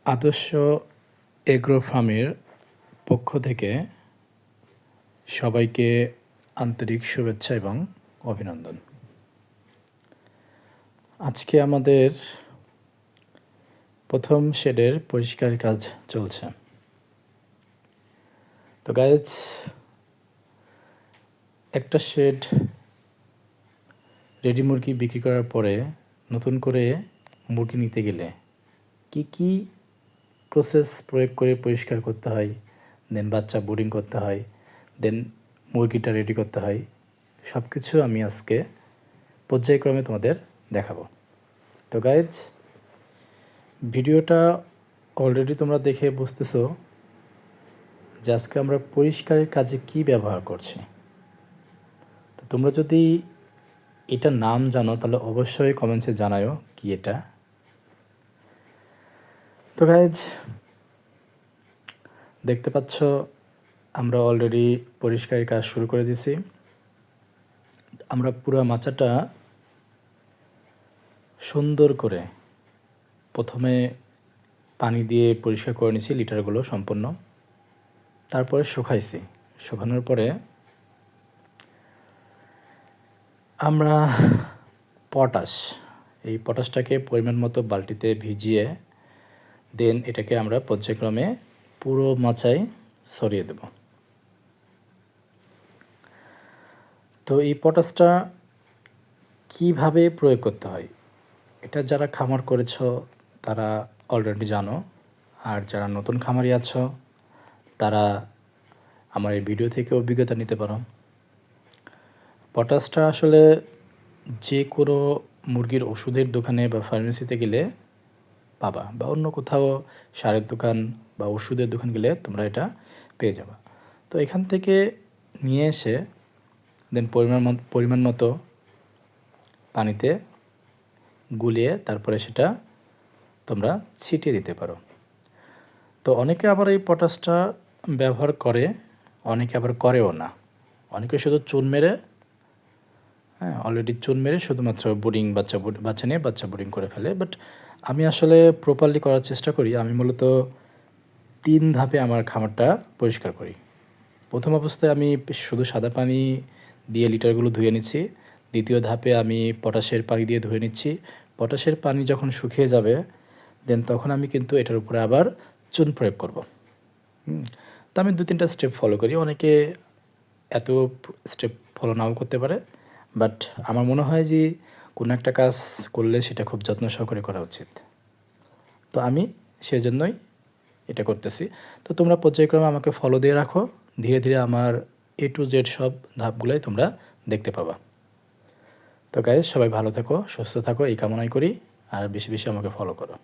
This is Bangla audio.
আদর্শ এগ্রো ফার্মের পক্ষ থেকে সবাইকে আন্তরিক শুভেচ্ছা এবং অভিনন্দন। আজকে আমাদের প্রথম শেডের পরিষ্কার কাজ চলছে। তো গাইজ, একটা শেড রেডি মুরগি বিক্রি করার পরে নতুন করে মুরগি নিতে গেলে কি প্রসেস প্রয়োগ করে পরিষ্কার করতে হয়, দেন বাচ্চা বোর্ডিং করতে হয়, দেন মুরগিটা রেডি করতে হয়, সব কিছু আমি আজকে পর্যায়ক্রমে তোমাদের দেখাবো। তো গাইজ, ভিডিওটা অলরেডি তোমরা দেখে বুঝতেছো যে আজকে আমরা পরিষ্কারের কাজে কি ব্যবহার করছি। তো তোমরা যদি এটার নাম জানো তাহলে অবশ্যই কমেন্টসে জানাও কি এটা। তো গাইজ, দেখতে পাচ্ছ আমরা অলরেডি পরিষ্কারের কাজ শুরু করে দিয়েছি। আমরা পুরো মাচাটা সুন্দর করে প্রথমে পানি দিয়ে পরিষ্কার করে নিয়েছি লিটারগুলো সম্পূর্ণ, তারপরে শুকাইছি। শুকানোর পরে আমরা এই পটাশটাকে পরিমাণ মতো বালতিতে ভিজিয়ে দেন এটাকে আমরা পর্যায়ক্রমে পুরো মাচায় ছড়িয়ে দেব। তো এই পটাশটা কিভাবে প্রয়োগ করতে হয় এটা যারা খামার করেছ তারা অলরেডি জানো, আর যারা নতুন খামারি আছো তারা আমার এই ভিডিও থেকে অভিজ্ঞতা নিতে পারো। পটাশটা আসলে যে কোনো মুরগির ওষুধের দোকানে বা ফার্মেসিতে গেলে পাবা, বা অন্য কোথাও সারের দোকান বা ওষুধের দোকান গেলে তোমরা এটা পেয়ে যাবা। তো এখান থেকে নিয়ে এসে দেন পরিমাণ মতো পানিতে গুলিয়ে তারপরে সেটা তোমরা ছিটিয়ে দিতে পারো। তো অনেকে আবার এই পটাশটা ব্যবহার করে, অনেকে আবার করেও না। অনেকে শুধু চুন মেরে অলরেডি চুন মেরে শুধুমাত্র বাচ্চা নিয়ে বাচ্চা বোর্ডিং করে ফেলে। বাট আমি আসলে প্রপারলি করার চেষ্টা করি। আমি মূলত 3 ধাপে আমার খামারটা পরিষ্কার করি। প্রথম অবস্থায় আমি শুধু সাদা পানি দিয়ে লিটারগুলো ধুয়ে নিচ্ছি। দ্বিতীয় ধাপে আমি পটাশের পানি দিয়ে ধুয়ে নিচ্ছি। পটাশের পানি যখন শুকিয়ে যাবে দেন তখন আমি কিন্তু এটার উপরে আবার চুন প্রয়োগ করব। তো আমি 2-3টা স্টেপ ফলো করি। অনেকে এত স্টেপ ফলো নাও করতে পারে, বাট আমার মনে হয় যে কোনো একটা কাজ করলে সেটা খুব যত্ন সহকারে করা উচিত। তো আমি সেজন্যই এটা করতেছি। তো তোমরা পর্যায়ক্রমে আমাকে ফলো দিয়ে রাখো, ধীরে ধীরে আমার A to Z সব ধাপগুলোই তোমরা দেখতে পাবা। তো গাইজ, সবাই ভালো থাকো, সুস্থ থাকো এই কামনাই করি, আর বেশি বেশি আমাকে ফলো করো।